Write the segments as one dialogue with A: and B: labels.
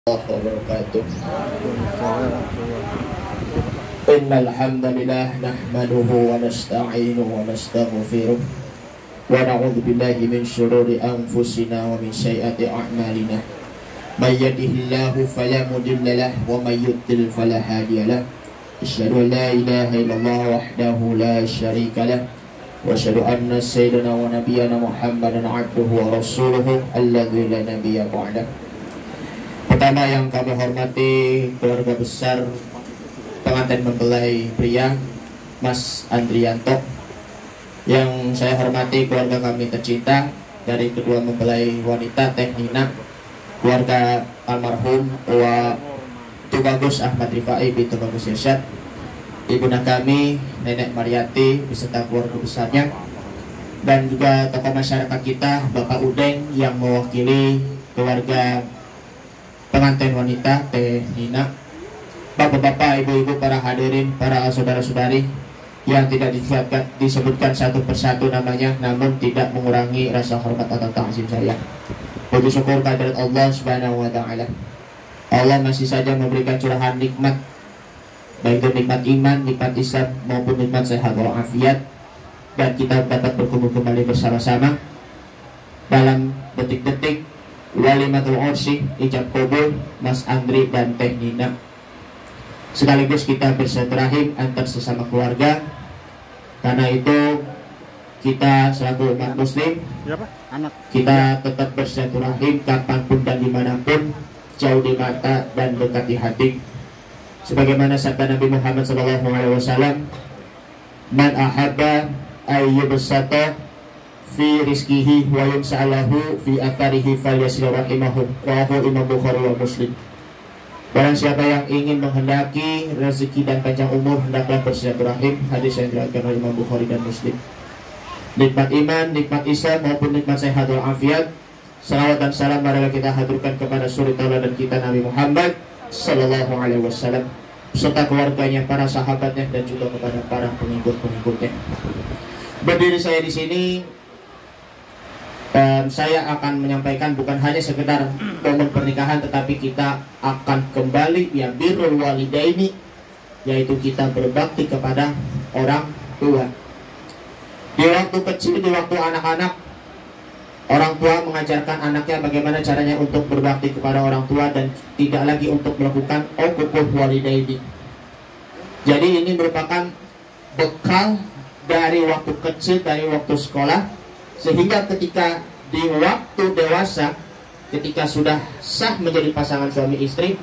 A: الله وبركاته. إن الحمد لله نحمده ونستعينه ونستغفره ونعوذ بالله من شرور أنفسنا ومن سيئات أعمالنا. من يهده الله فلا مضل له ومن يضلل فلا هادي له. أشهد أن لا إله إلا الله وحده لا شريك له وأشهد أن سيدنا ونبينا محمدا عبده ورسوله الذي لا نبي بعده. Pertama yang kami hormati keluarga besar pengantin mempelai pria Mas Andrianto, yang saya hormati keluarga kami tercinta dari kedua mempelai wanita Teh Nina, keluarga almarhum Wa Tubagus Ahmad Rifai bintu Bagus Irsyad, ibunda kami Nenek Mariati beserta keluarga besarnya, dan juga tokoh masyarakat kita Bapak Udeng yang mewakili keluarga pengantin wanita Teh Nina, bapak-bapak, ibu-ibu, para hadirin, para saudara-saudari yang tidak disebutkan satu persatu namanya, namun tidak mengurangi rasa hormat atau ta'zim saya. Puji syukur kehadirat Allah Subhanahu wa taala. Allah masih saja memberikan curahan nikmat, baik itu nikmat iman, nikmat Islam maupun nikmat sehat walafiat, dan kita dapat berkumpul kembali bersama-sama dalam detik-detik walimatul ursi ijab kabul Mas Andri dan Teh Nina. Sekaligus kita bersilaturahim antar sesama keluarga. Karena itu kita selaku umat muslim, kita tetap bersilaturahim kapanpun dan dimanapun, jauh di mata dan dekat di hati. Sebagaimana sabda Nabi Muhammad SAW, man ahabba ayyubsata fi rizkihi wa yumsa'alahu fi atharihi falyasil rahimahu, rawahu Imam Bukhari wa Muslim. Barang siapa yang ingin menghendaki rezeki dan panjang umur, hendaklah bersilaturahim. Hadis yang diriwayatkan oleh Imam Bukhari dan Muslim. Nikmat iman, nikmat Islam maupun nikmat sehat walafiat, salawat dan salam marilah kita haturkan kepada suri tauladan kita Nabi Muhammad sallallahu alaihi wasallam serta keluarganya, para sahabatnya, dan juga kepada para pengikut-pengikutnya. Berdiri saya di sini, saya akan menyampaikan bukan hanya sekedar momen pernikahan, tetapi kita akan kembali ya birrul walidaini, yaitu kita berbakti kepada orang tua. Di waktu kecil, di waktu anak-anak, orang tua mengajarkan anaknya bagaimana caranya untuk berbakti kepada orang tua dan tidak lagi untuk melakukan uququl walidaini. Jadi ini merupakan bekal dari waktu kecil, dari waktu sekolah, sehingga ketika di waktu dewasa, ketika sudah sah menjadi pasangan suami istri,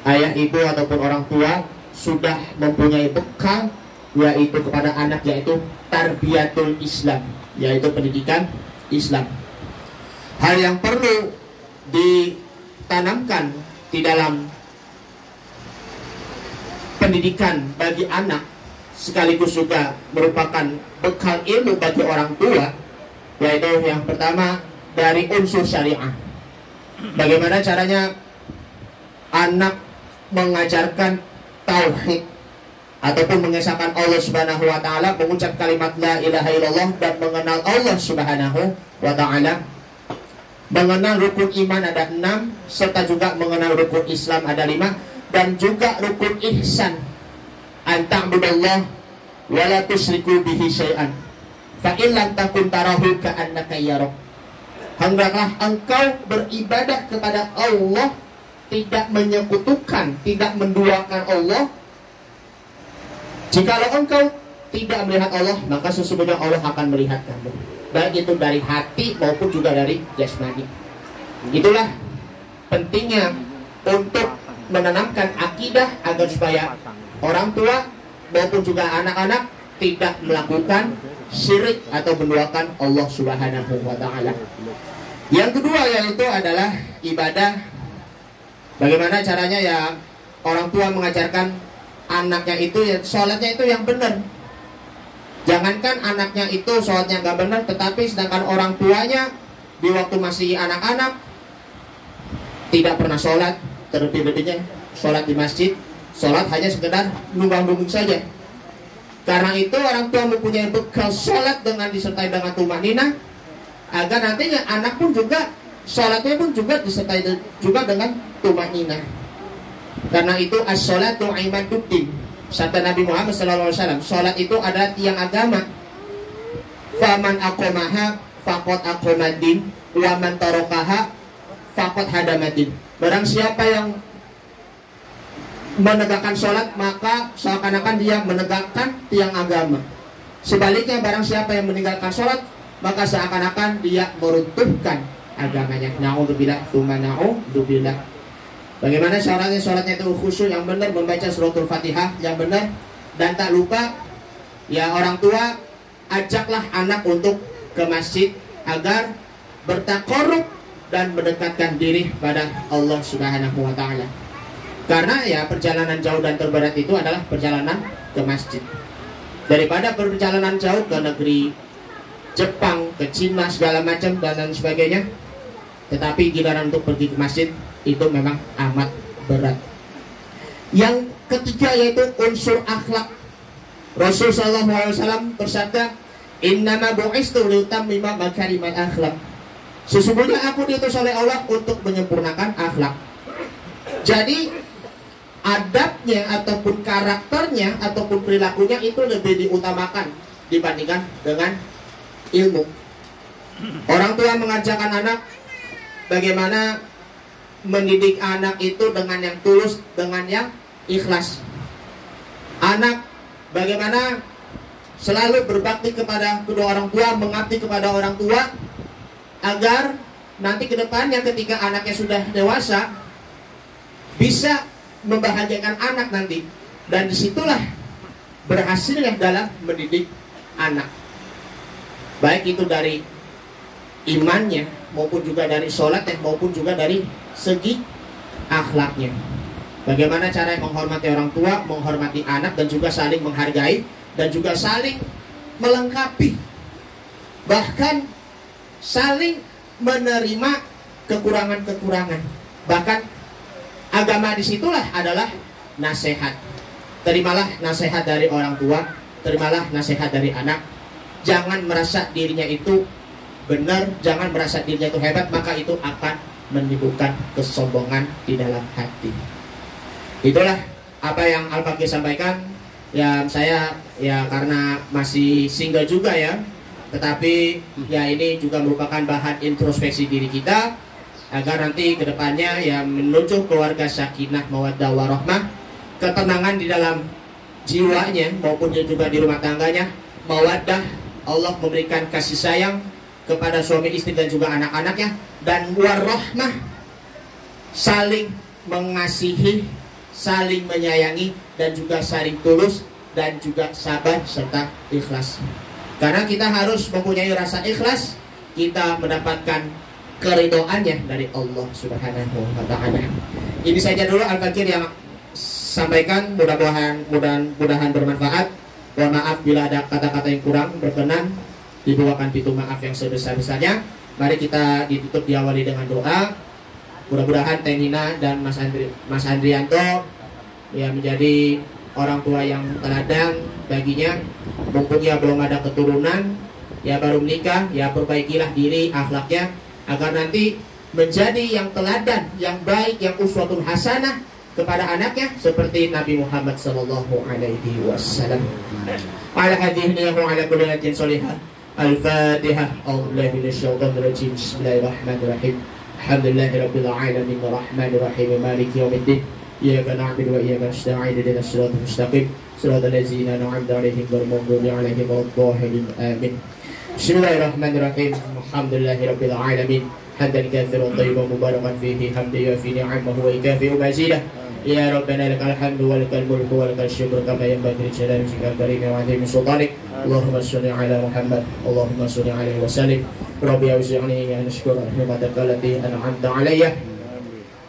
A: ayah ibu ataupun orang tua sudah mempunyai bekal, yaitu kepada anak, yaitu tarbiyatul Islam, yaitu pendidikan Islam. Hal yang perlu ditanamkan di dalam pendidikan bagi anak, sekaligus juga merupakan bekal ilmu bagi orang tua, yaitu yang pertama dari unsur syariah. Bagaimana caranya anak mengajarkan tauhid ataupun mengesahkan Allah Subhanahu wa taala, mengucap kalimat la ilaha illallah dan mengenal Allah Subhanahu wa taala, mengenal rukun iman ada 6, serta juga mengenal rukun Islam ada 5, dan juga rukun ihsan, an ta'budallah wa la tusyriku bihi syai'an fa in lam takun tarahu ka'annaka yarah. Hendaklah engkau beribadah kepada Allah, tidak menyekutukan, tidak menduakan Allah. Jikalau engkau tidak melihat Allah, maka sesungguhnya Allah akan melihat kamu, baik itu dari hati maupun juga dari jasmani. Itulah pentingnya untuk menanamkan akidah agar supaya orang tua maupun juga anak-anak tidak melakukan syirik atau menduakan Allah Subhanahu wa taala. Yang kedua yaitu adalah ibadah. Bagaimana caranya ya orang tua mengajarkan anaknya itu ya sholatnya itu yang benar. Jangankan anaknya itu sholatnya nggak benar, tetapi sedangkan orang tuanya di waktu masih anak-anak tidak pernah sholat, terlebih-lebihnya sholat di masjid, sholat hanya sekedar numpang-numpang saja. Karena itu orang tua mempunyai bekal sholat dengan disertai dengan tumanina, agar nantinya anak pun juga Sholatnya pun juga disertai juga dengan tumanina. Karena itu as-sholatu imaduddin. Sabda Nabi Muhammad SAW, sholat itu adalah tiang agama. Faman aqomaha faqad aqomadin, wa man tarokaha faqad hadamadin. Barang siapa yang menegakkan sholat, maka seakan-akan dia menegakkan tiang agama. Sebaliknya barang siapa yang meninggalkan sholat, maka seakan-akan dia meruntuhkan agamanya. Na'udzubillah, tsumma na'udzubillah. Bagaimana sholatnya itu khusyuk yang benar, membaca suratul Fatihah yang benar, dan tak lupa ya orang tua ajaklah anak untuk ke masjid agar bertaqarrub dan mendekatkan diri pada Allah Subhanahu wa taala. Karena ya perjalanan jauh dan terberat itu adalah perjalanan ke masjid. Daripada perjalanan jauh ke negeri Jepang, ke Cina, segala macam dan lain sebagainya, tetapi giliran untuk pergi ke masjid itu memang amat berat. Yang ketiga yaitu unsur akhlak. Rasul sallallahu alaihi wasallam bersabda, "Innama bu'istu liutammima makarimal akhlak." Sesungguhnya aku diutus oleh Allah untuk menyempurnakan akhlak. Jadi adabnya ataupun karakternya ataupun perilakunya itu lebih diutamakan dibandingkan dengan ilmu. Orang tua mengajarkan anak bagaimana mendidik anak itu dengan yang tulus, dengan yang ikhlas. Anak bagaimana selalu berbakti kepada kedua orang tua, mengabdi kepada orang tua, agar nanti ke depannya ketika anaknya sudah dewasa bisa membahagiakan anak nanti. Dan disitulah berhasilnya dalam mendidik anak, baik itu dari imannya maupun juga dari sholatnya maupun juga dari segi akhlaknya. Bagaimana cara menghormati orang tua, menghormati anak, dan juga saling menghargai dan juga saling melengkapi, bahkan saling menerima kekurangan-kekurangan. Bahkan agama disitulah adalah nasihat. Terimalah nasihat dari orang tua, terimalah nasihat dari anak. Jangan merasa dirinya itu benar, jangan merasa dirinya itu hebat, maka itu akan menimbulkan kesombongan di dalam hati. Itulah apa yang Al-Fakih sampaikan. Ya saya ya karena masih single juga ya, tetapi ya ini juga merupakan bahan introspeksi diri kita agar nanti kedepannya ya menuju keluarga sakinah mawaddah warahmah, ketenangan di dalam jiwanya maupun juga di rumah tangganya, mawaddah, Allah memberikan kasih sayang kepada suami istri dan juga anak-anaknya, dan warahmah, saling mengasihi, saling menyayangi, dan juga saling tulus dan juga sabar serta ikhlas. Karena kita harus mempunyai rasa ikhlas, kita mendapatkan keridhoannya dari Allah Subhanahu wa taala. Ini saja dulu Al-Fakir yang sampaikan, mudah-mudahan bermanfaat. Mohon maaf bila ada kata-kata yang kurang berkenan, dibawakan pintu maaf yang sebesar-besarnya. Mari kita ditutup diawali dengan doa. Mudah-mudahan Teh Nina dan Mas Andrianto ya menjadi orang tua yang teladan baginya. Mumpung ya belum ada keturunan, ya baru menikah, ya perbaikilah diri akhlaknya agar nanti menjadi yang teladan, yang baik, yang uswatun hasanah kepada anaknya seperti Nabi Muhammad sallallahu alaihi wasallam. Ala hadhihi wa ala kulli hatin salihah. Al-Fatihah. A'udzubillahi minasyaitonir rajim. Bismillahirrahmanirrahim. Alhamdulillahirabbil alamin arrahmanir rahim maliki yaumiddin. Iyyaka na'budu wa iyyaka nasta'in ihdinas siratal mustaqim siratal ladzina an'amta 'alaihim ghairil maghdubi 'alaihim waladdallin. Amin. Bismillahirrahmanirrahim. Alhamdulillahirabbil alamin. Hamdan katsiran thayyiban mubarakan fihi hamdan yafi ni'amahu wa yukafi'u mazidah. Ya Rabbana lakal hamdu wa lakal mulku wa lakal syukru kama yanbaghi li jalali wajhikal karim wa 'azimi sultanik. Allahumma shalli 'ala Muhammad. Allahumma shalli 'alaihi wa sallim. Rabbi auzi'ni an ashkura ni'mataka allati an'amta 'alayya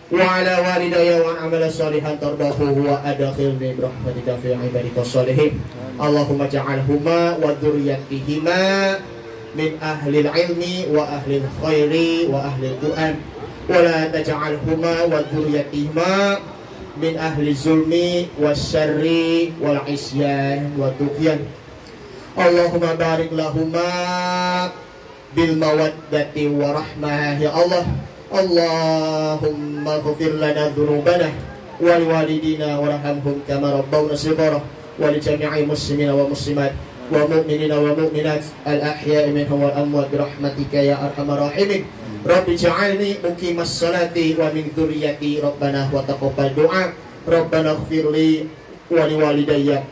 A: wa 'ala walidayya wa an amala salihan tardahu wa adkhilni bi rahmatika fi 'ibadikas shalihin. Allahumma ja'alhuma wa dzurriyyatihima min ahlil ilmi wa ahlil khairi wa ahlil Qur'an wa la taj'alhuma wa dzurriyyatihima min ahli zulmi wasyarri wal isyan wa tughyan. Allahumma barik lahuma bil mawaddati wa rahmah ya Allah. Allahumma ghfir lana dhunubana wa liwalidina warhamhum kama rabbawna shighara wa li jami'il muslimina wa muslimat wa mu'minina wa mu'minat al-ahya'i minhum wal amwat bi rahmatika ya arhamar rahimin. Rabbi ja'alni muqimas salati wa min dzurriyyati rabbana wa taqabbal du'a. Rabbana ighfirli wa liwalidayya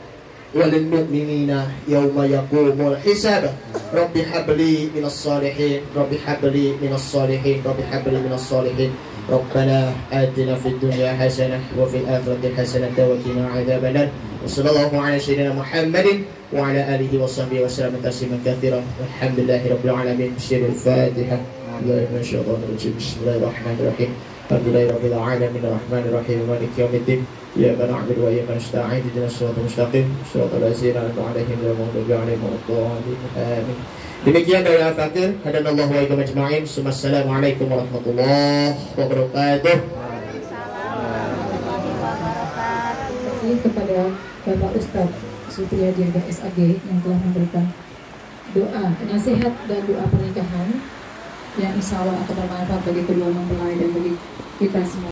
A: wa lil mu'minina yawma yaqumul hisab. Rabbi habli minas salihin, Rabbi habli minas salihin, Rabbi habli minas salihin. Rabbana atina fid dunya hasanah wa fil akhirati hasanah wa qina adzabannar. Wassallallahu ala sayyidina Muhammadin wa ala alihi wa sahbihi wa sallam tasliman katsiran. Alhamdulillahirabbil alamin. Syiarul Fatihah. Bismillahirrahmanirrahim. Alhamdulillahirabbil alamin arrahmanir rahim maliki yaumiddin. Iyyaka na'budu wa iyyaka nasta'in ihdinas siratal mustaqim siratal ladzina an'amta 'alaihim ghairil maghdubi 'alaihim waladdallin. Amin. Demikian dari Al-Fakir. Hadanallahu wa iyyakum ajma'in. Assalamualaikum warahmatullahi wabarakatuh.
B: Kepada Bapak Ustadz Supriyadi SAG yang telah memberikan doa nasihat dan doa pernikahan yang insya Allah akan bermanfaat bagi kedua mempelai dan bagi kita semua.